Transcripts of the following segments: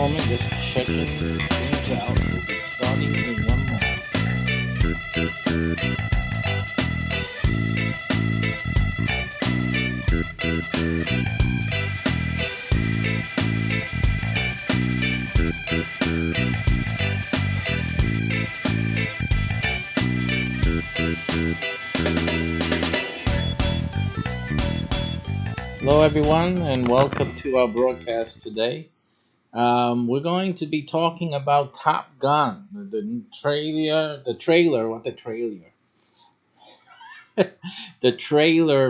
moment, just check it. Things out. We'll be starting in one Hello, everyone, and welcome to our broadcast today. We're going to be talking about Top Gun, the trailer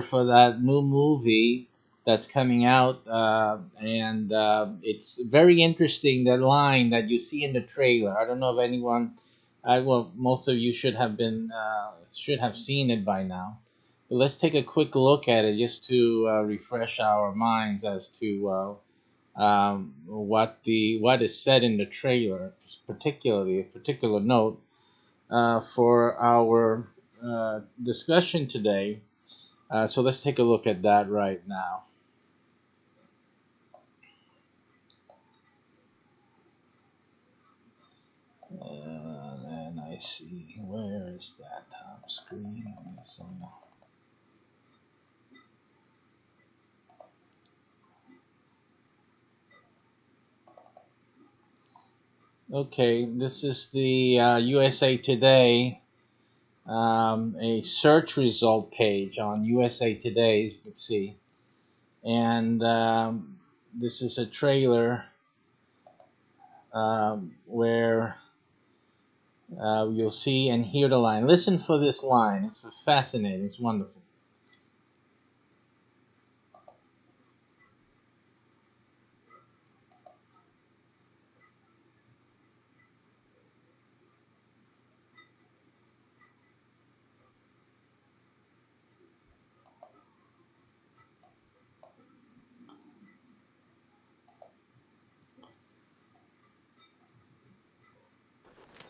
for that new movie that's coming out, and it's very interesting. That line that you see in the trailer. I don't know if anyone, well, most of you should have seen it by now. But let's take a quick look at it just to refresh our minds as to what is said in the trailer, particularly a particular note for our discussion today. So let's take a look at that right now. And I see, where is that top screen? Okay, this is the USA Today, a search result page on USA Today, as you can see. And this is a trailer where you'll see and hear the line. Listen for this line. It's fascinating. It's wonderful.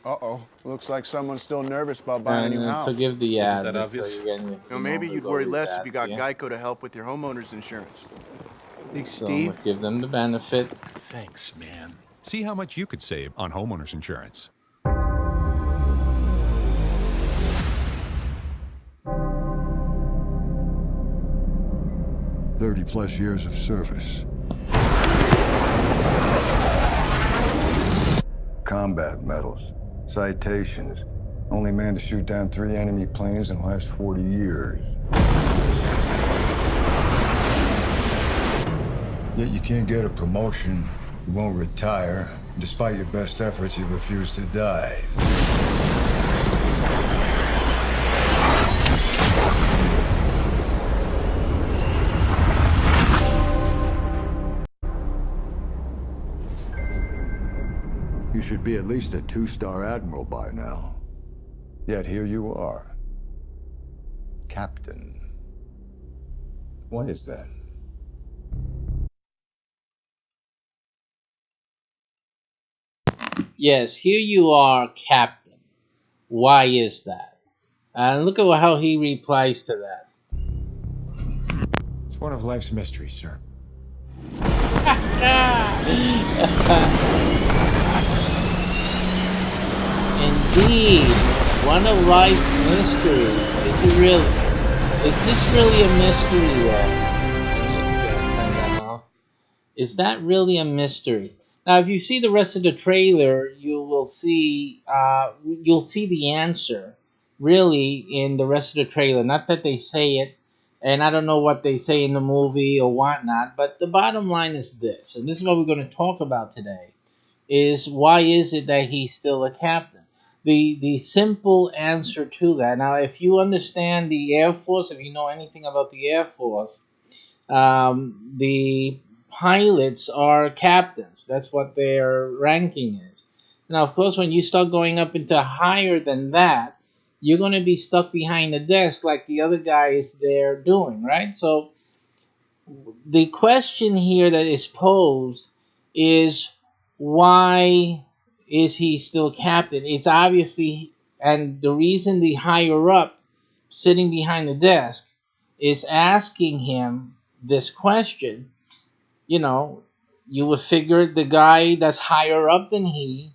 Uh-oh. Looks like someone's still nervous about buying a new And house. forgive the Isn't ad, that so obvious? you're getting You know, maybe you'd worry less if you got Geico to help with your homeowner's insurance. Hey, So Steve. let's give them the benefit. Thanks, man. See how much you could save on homeowners insurance. +30 years of service. Combat medals, citations. Only man to shoot down 3 enemy planes in the last 40 years. Yet you can't get a promotion, you won't retire. Despite your best efforts, you refuse to die. You should be at least a 2-star admiral by now. Yet here you are. Captain. Why is that? Yes, here you are, Captain. Why is that? And look at how he replies to that. It's one of life's mysteries, sir. Indeed, one of life's mysteries. Is it really? Is this really a mystery then? Is that really a mystery? Now, if you see the rest of the trailer, you'll see the answer really in the rest of the trailer. Not that they say it, and I don't know what they say in the movie or whatnot, but the bottom line is this, and this is what we're going to talk about today, is why is it that he's still a captain? The simple answer to that. Now, if you understand the Air Force, if you know anything about the Air Force, the pilots are captains. That's what their ranking is. Now, of course, when you start going up into higher than that, you're going to be stuck behind the desk like the other guys there doing, right? So the question here that is posed is, why is he still captain? It's obviously, and the reason the higher up sitting behind the desk is asking him this question, you know, You would figure the guy that's higher up than he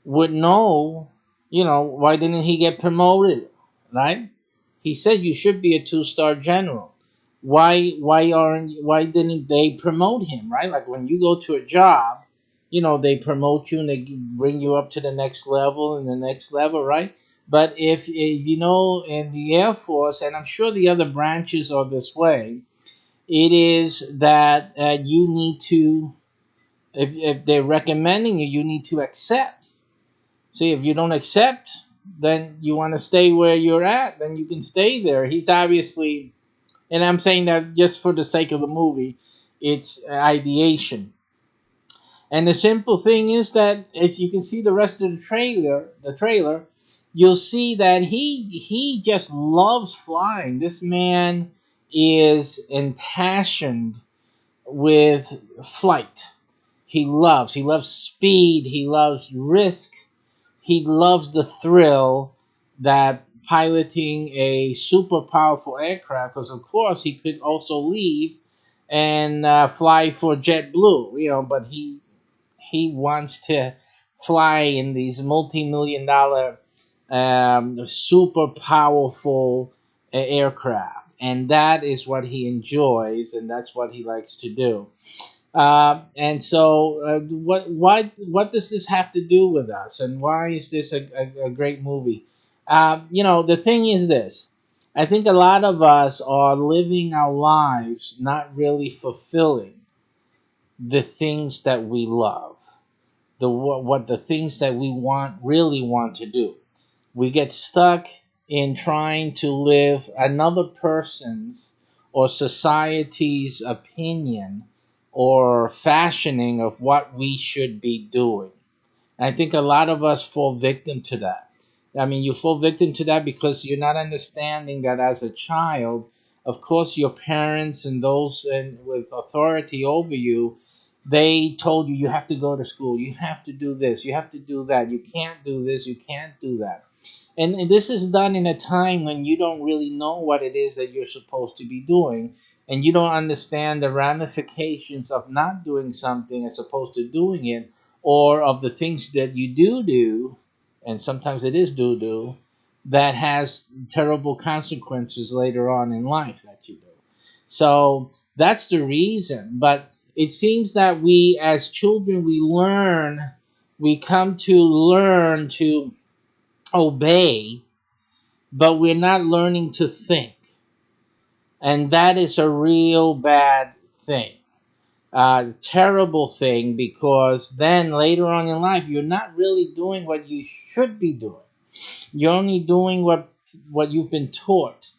would know, why didn't he get promoted, right? He said you should be a two-star general. Why didn't they promote him, right? Like when you go to a job, they promote you and they bring you up to the next level and the next level, right? But if in the Air Force, and I'm sure the other branches are this way, it is that you need to, if they're recommending you, you need to accept. See, if you don't accept, then you want to stay where you're at, then you can stay there. He's obviously, and I'm saying that just for the sake of the movie, it's ideation. And the simple thing is that if you can see the rest of the trailer, you'll see that he just loves flying. This man is impassioned with flight. He loves speed, he loves risk, he loves the thrill that piloting a super powerful aircraft, because of course he could also leave and fly for JetBlue, but he wants to fly in these multi-million-dollar super powerful aircraft, and that is what he enjoys, and that's what he likes to do. And so, what does this have to do with us, and why is this a great movie? The thing is this: I think a lot of us are living our lives not really fulfilling the things that we love, what the things that we really want to do. We get stuck in trying to live another person's or society's opinion or fashioning of what we should be doing. I think a lot of us fall victim to that. I mean, you fall victim to that because you're not understanding that as a child, of course, your parents and those with authority over you, they told you have to go to school, you have to do this, you have to do that, you can't do this, you can't do that. And this is done in a time when you don't really know what it is that you're supposed to be doing, and you don't understand the ramifications of not doing something as opposed to doing it, or of the things that you do, and sometimes it is do, that has terrible consequences later on in life that you do. So that's the reason. But it seems that we, as children, we come to learn to obey, but we're not learning to think. And that is a real bad thing. Terrible thing, because then later on in life, you're not really doing what you should be doing. You're only doing what you've been taught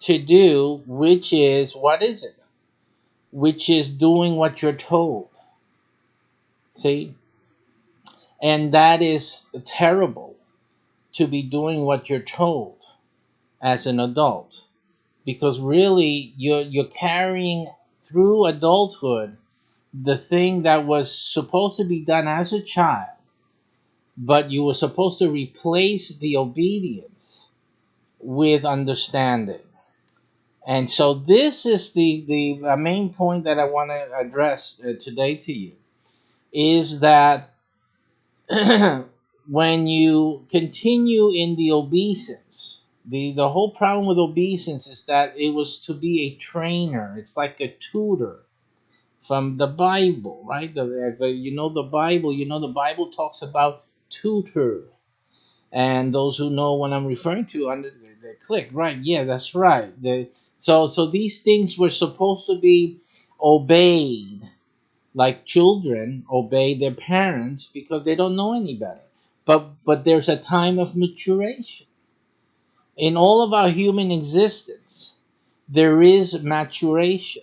to do, which is, what is it? Which is doing what you're told. See? And that is terrible, to be doing what you're told as an adult, because really you're carrying through adulthood the thing that was supposed to be done as a child, but you were supposed to replace the obedience with understanding. And so this is the main point that I want to address today to you, is that when you continue in the obeisance, the whole problem with obeisance is that it was to be a trainer. It's like a tutor from the Bible, right? The Bible talks about tutor, and those who know what I'm referring to, they click right. Yeah, that's right. So these things were supposed to be obeyed, like children obey their parents because they don't know any better. But there's a time of maturation in all of our human existence. There is maturation.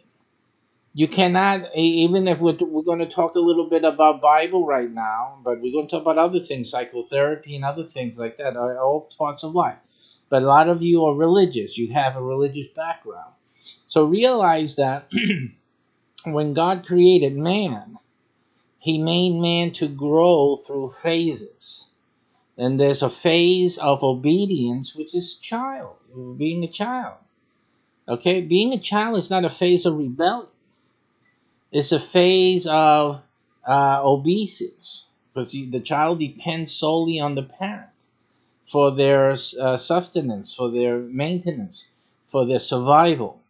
You cannot, even if we're going to talk a little bit about Bible right now, but we're going to talk about other things, psychotherapy and other things like that, are all parts of life. But a lot of you are religious. You have a religious background. So realize that when God created man, he made man to grow through phases. And there's a phase of obedience, which is being a child. Okay? Being a child is not a phase of rebellion. It's a phase of obeisance, because the child depends solely on the parent for their sustenance, for their maintenance, for their survival.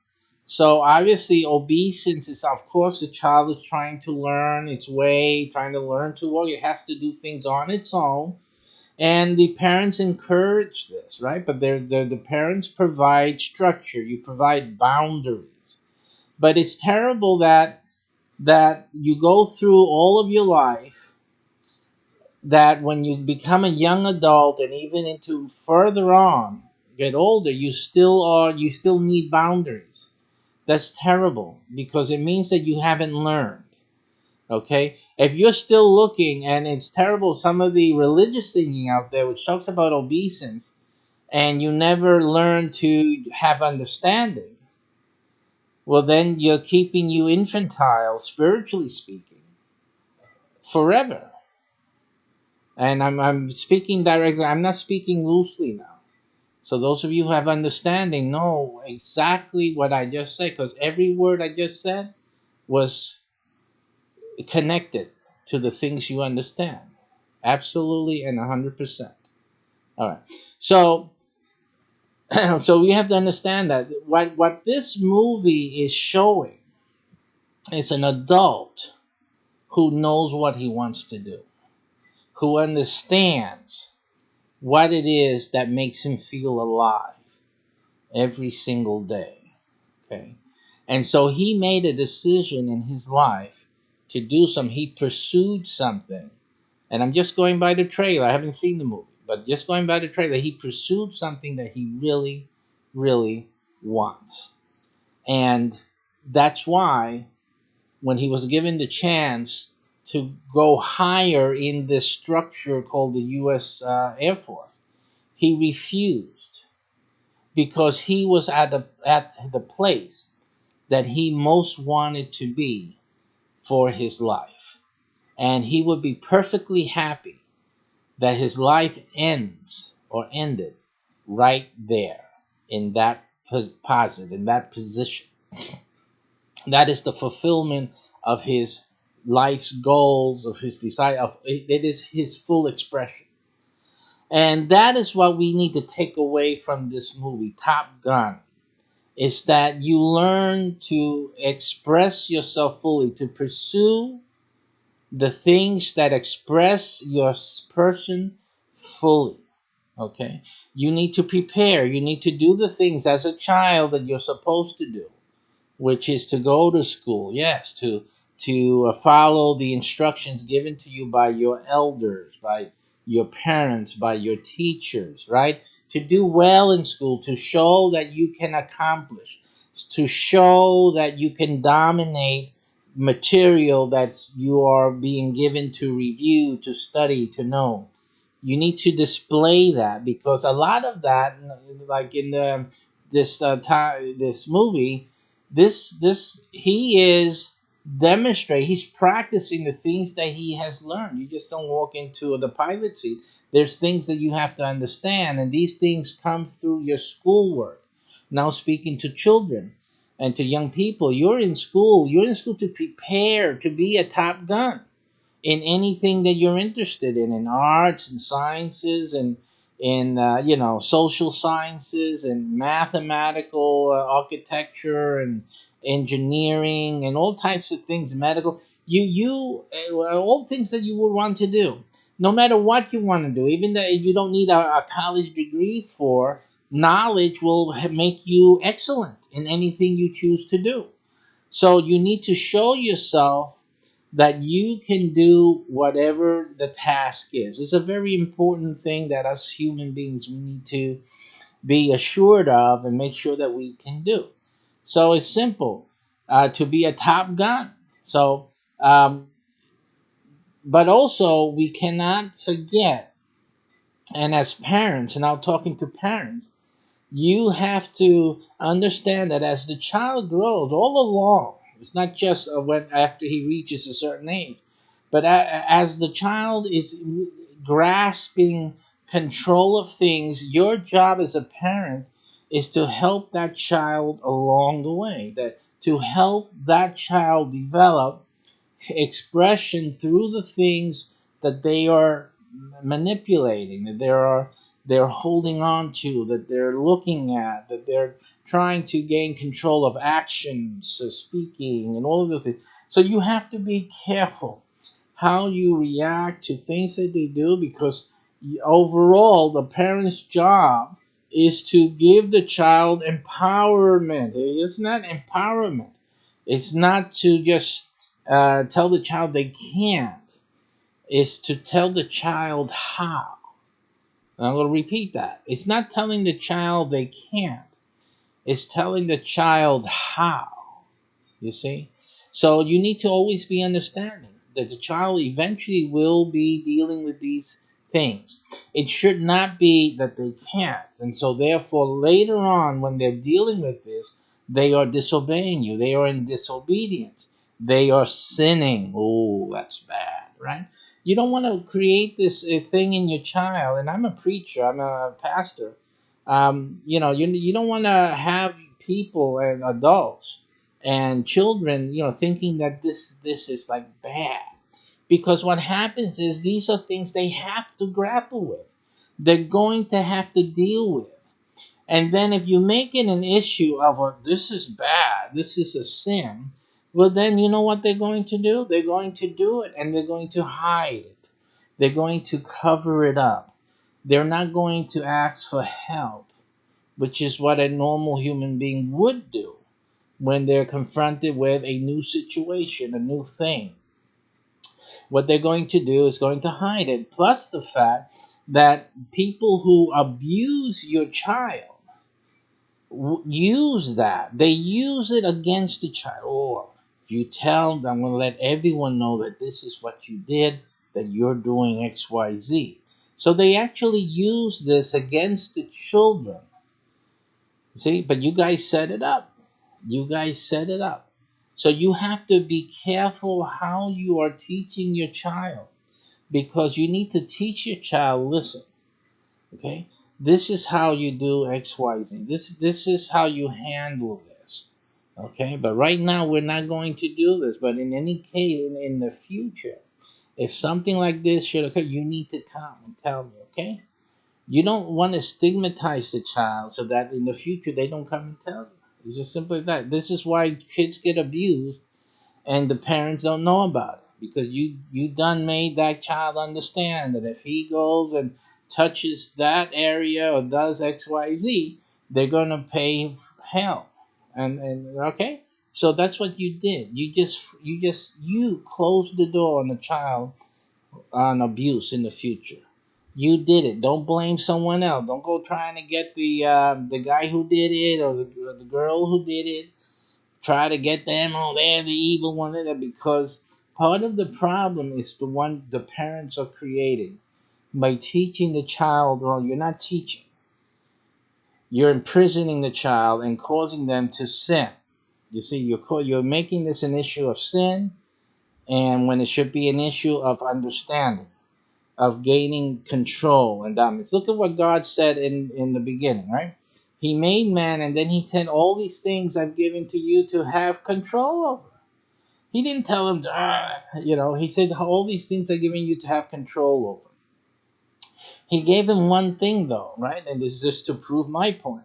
So obviously, obeisance is, of course, the child is trying to learn its way, trying to learn to walk. It has to do things on its own, and the parents encourage this, right? But the parents provide structure. You provide boundaries. But it's terrible that you go through all of your life, that when you become a young adult and even into further on, get older, you still need boundaries. That's terrible, because it means that you haven't learned. Okay, if you're still looking, and it's terrible, some of the religious thinking out there which talks about obeisance, and you never learn to have understanding, well, then you're keeping you infantile, spiritually speaking, forever. And I'm speaking directly, I'm not speaking loosely now. So those of you who have understanding know exactly what I just said, because every word I just said was connected to the things you understand. Absolutely, and 100%. All right. So so we have to understand that what this movie is showing is an adult who knows what he wants to do, who understands what it is that makes him feel alive every single day. Okay. And so he made a decision in his life to do something. He pursued something. And I'm just going by the trailer. I haven't seen the movie, but just going by the trailer, he pursued something that he really, really wants. And that's why when he was given the chance to go higher in this structure called the U.S. Air Force, he refused, because he was at the place that he most wanted to be for his life. And he would be perfectly happy that his life ends or ended right there in that in that position. That is the fulfillment of his life's goals, of his desire. Of it is his full expression, and that is what we need to take away from this movie, Top Gun. Is that you learn to express yourself fully, to pursue the things that express your person fully. Okay, you need to prepare. You need to do the things as a child that you're supposed to do, which is to go to school. Yes, to follow the instructions given to you by your elders, by your parents, by your teachers, right? To do well in school, to show that you can accomplish, to show that you can dominate material that you are being given to review, to study, to know. You need to display that, because a lot of that, like in the this movie, this he is demonstrating, he's practicing the things that he has learned. You just don't walk into the pilot seat. There's things that you have to understand, and these things come through your schoolwork. Now, speaking to children and to young people, you're in school to prepare to be a top gun in anything that you're interested in arts and sciences, and in social sciences and mathematical architecture and engineering and all types of things, medical. All things that you would want to do, no matter what you want to do, even that you don't need a college degree for. Knowledge will make you excellent in anything you choose to do. So you need to show yourself that you can do whatever the task is. It's a very important thing that us human beings we need to be assured of and make sure that we can do. So it's simple to be a top gun. So, but also we cannot forget, and as parents, and now talking to parents, you have to understand that as the child grows all along, it's not just when after he reaches a certain age, but as the child is grasping control of things, your job as a parent is to help that child along the way. to help that child develop expression through the things that they are manipulating, that they're holding on to, that they're looking at, that they're trying to gain control of actions, speaking, and all of those things. So you have to be careful how you react to things that they do, because overall the parent's job is to give the child empowerment. It's not empowerment. It's not to just tell the child they can't. It's to tell the child how. And I'm going to repeat that. It's not telling the child they can't. It's telling the child how. You see? So you need to always be understanding that the child eventually will be dealing with these things. It should not be that they can't. And so therefore later on when they're dealing with this, they are disobeying you. They are in disobedience. They are sinning. Oh, that's bad, right? You don't want to create this thing in your child. And I'm a preacher. I'm a pastor. You don't want to have people and adults and children, thinking that this is like bad, because what happens is these are things they have to grapple with. They're going to have to deal with. And then if you make it an issue of this is bad, this is a sin, well then you know what they're going to do? They're going to do it and they're going to hide it. They're going to cover it up. They're not going to ask for help, which is what a normal human being would do when they're confronted with a new situation, a new thing. What they're going to do is going to hide it. Plus the fact that people who abuse your child use that. They use it against the child. Or if you tell them, I'm going to let everyone know that this is what you did, that you're doing X, Y, Z. So they actually use this against the children. See, but you guys set it up. You guys set it up. So you have to be careful how you are teaching your child, because you need to teach your child, listen, okay? This is how you do XYZ. This is how you handle this. Okay? But right now we're not going to do this. But in any case, in the future, if something like this should occur, you need to come and tell me, okay? You don't want to stigmatize the child so that in the future they don't come and tell you. It's just simply that. This is why kids get abused and the parents don't know about it, because you done made that child understand that if he goes and touches that area or does XYZ, they're gonna pay hell. And okay, so that's what you did. You closed the door on the child on abuse in the future. You did it. Don't blame someone else. Don't go trying to get the guy who did it, or the girl who did it. Try to get them. Oh, they're the evil one. Because part of the problem is the one the parents are creating by teaching the child wrong. You're not teaching. You're imprisoning the child and causing them to sin. You see, you're making this an issue of sin, and when it should be an issue of understanding, of gaining control and dominance. Look at what God said in the beginning, right? He made man, and then he said, all these things I've given to you to have control over. He didn't tell him, he said, all these things I've given you to have control over. He gave him one thing, though, right? And this is just to prove my point.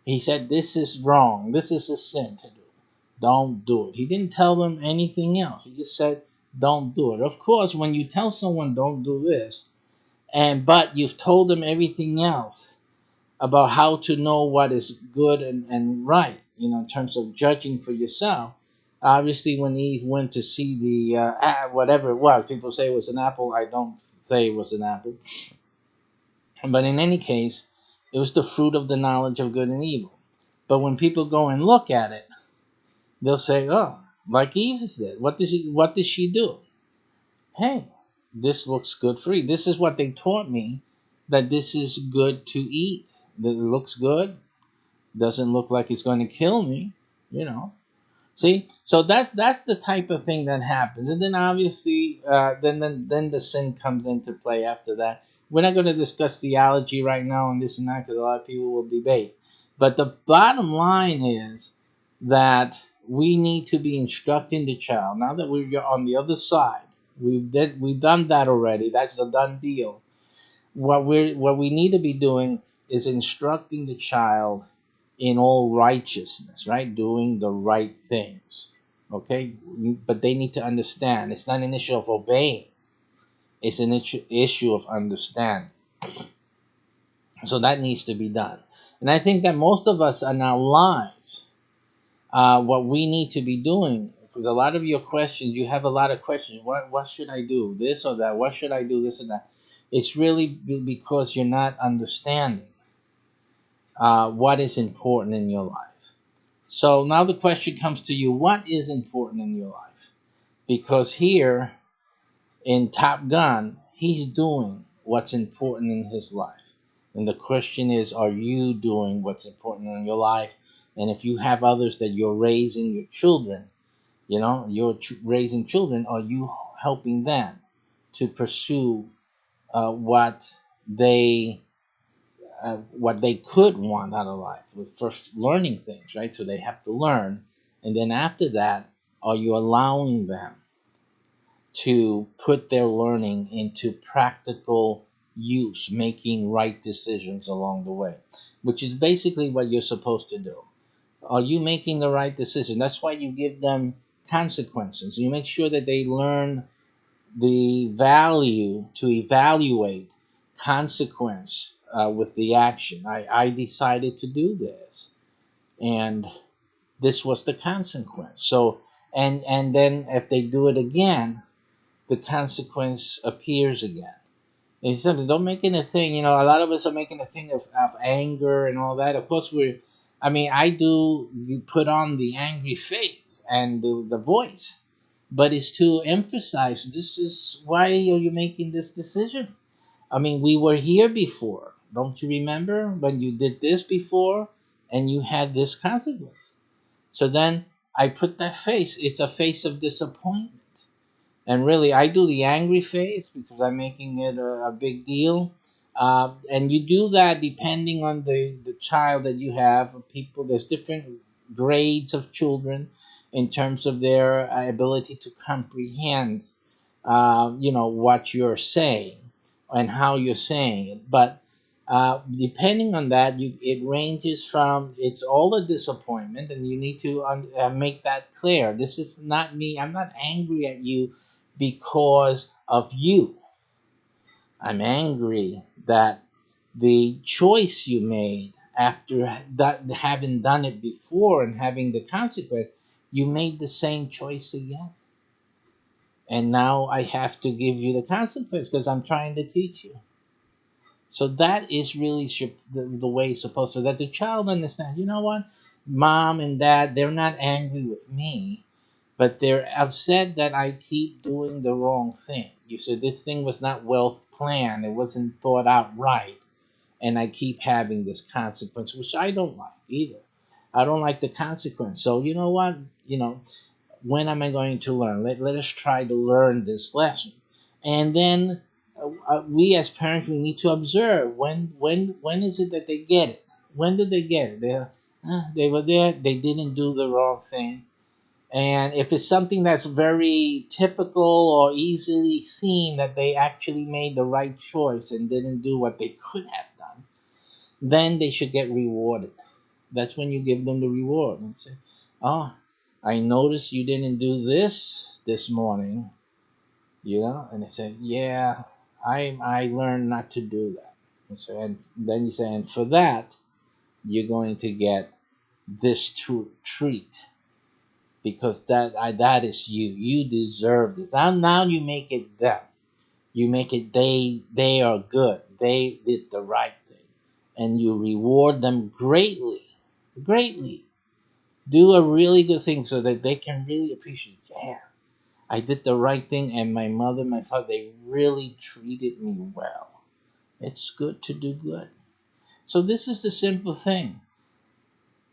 He said, this is wrong. This is a sin to do. Don't do it. He didn't tell them anything else. He just said, don't do it. Of course, when you tell someone, don't do this, but you've told them everything else about how to know what is good and right, in terms of judging for yourself. Obviously, when Eve went to see the whatever it was, people say it was an apple. I don't say it was an apple, but in any case, it was the fruit of the knowledge of good and evil. But when people go and look at it, they'll say, "Oh, like Eve did. What did she do? Hey, this looks good for you. This is what they taught me, that this is good to eat. That it looks good. Doesn't look like it's going to kill me, you know." See, so that's the type of thing that happens, and then obviously, then the sin comes into play after that. We're not going to discuss theology right now on this and that, because a lot of people will debate. But the bottom line is that we need to be instructing the child. Now that we're on the other side, we've done that already. That's a done deal. What we need to be doing is instructing the child in all righteousness, right? Doing the right things. Okay? But they need to understand. It's not an issue of obeying. It's an issue of understanding. So that needs to be done. And I think that most of us in our lives, what we need to be doing, because a lot of your questions, you have a lot of questions. What should I do? This or that? What should I do? This or that? It's really because you're not understanding what is important in your life. So now the question comes to you: what is important in your life? Because here in Top Gun, he's doing what's important in his life. And the question is, are you doing what's important in your life? And if you have others that you're raising, your children, you're raising children, are you helping them to pursue what they could want out of life? With first learning things, right? So they have to learn, and then after that, are you allowing them to put their learning into practical use, making right decisions along the way, which is basically what you're supposed to do. Are you making the right decision? That's why you give them consequences. You make sure that they learn the value to evaluate consequence with the action. I decided to do this, and this was the consequence. So, and then if they do it again, the consequence appears again. And something, don't make it a thing. A lot of us are making a thing of anger and all that. Of course, I do put on the angry face and the voice, but it's to emphasize this is why are you making this decision. We were here before. Don't you remember when you did this before and you had this consequence? So then I put that face. It's a face of disappointment. And really, I do the angry face because I'm making it a big deal. And you do that depending on the child that you have. People, there's different grades of children in terms of their ability to comprehend, what you're saying and how you're saying it. But depending on that, it ranges from it's all a disappointment, and you need to make that clear. This is not me. I'm not angry at you because of you. I'm angry that the choice you made after that, having done it before and having the consequence, you made the same choice again. And now I have to give you the consequence because I'm trying to teach you. So that is really the way it's supposed to, that the child understands, you know what? Mom and dad, they're not angry with me, but they're upset that I keep doing the wrong thing. You said this thing was not well planned, it wasn't thought out right, and I keep having this consequence, which I don't like either. I don't like the consequence. So you know what? When am I going to learn? Let us try to learn this lesson. And then we as parents, we need to observe when is it that they get it? When did they get it? They were there, they didn't do the wrong thing. And if it's something that's very typical or easily seen that they actually made the right choice and didn't do what they could have done, then they should get rewarded. That's when you give them the reward and say, "Oh, I noticed you didn't do this morning, And they say, "Yeah, I learned not to do that." And then you say, "And for that, you're going to get this treat because that is you. You deserve this." Now you make it them. You make it they are good. They did the right thing, and you reward them greatly, greatly. Do a really good thing so that they can really appreciate. Yeah, I did the right thing, and my mother, my father, they really treated me well. It's good to do good. So this is the simple thing.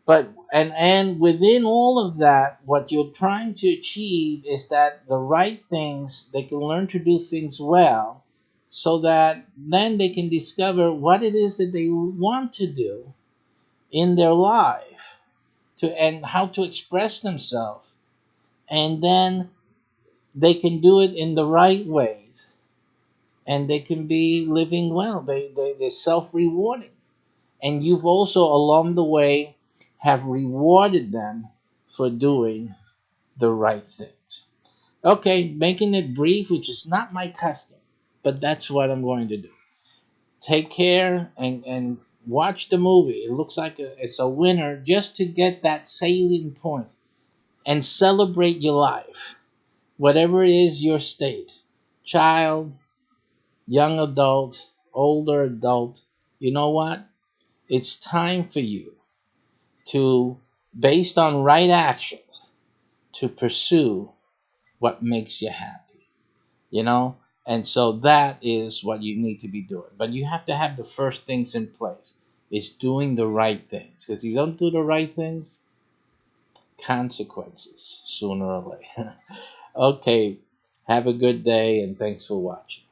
But and within all of that, what you're trying to achieve is that the right things, they can learn to do things well, so that then they can discover what it is that they want to do in their life. and how to express themselves, and then they can do it in the right ways, and they can be living well. They're self-rewarding, and you've also along the way have rewarded them for doing the right things. Okay, making it brief, which is not my custom, but that's what I'm going to do. Take care and watch the movie. It looks like it's a winner just to get that salient point and celebrate your life, whatever it is your state, child, young adult, older adult. You know what? It's time for you to, based on right actions, to pursue what makes you happy, you know? And so that is what you need to be doing. But you have to have the first things in place. Is doing the right things. Because if you don't do the right things, consequences sooner or later. Okay, have a good day and thanks for watching.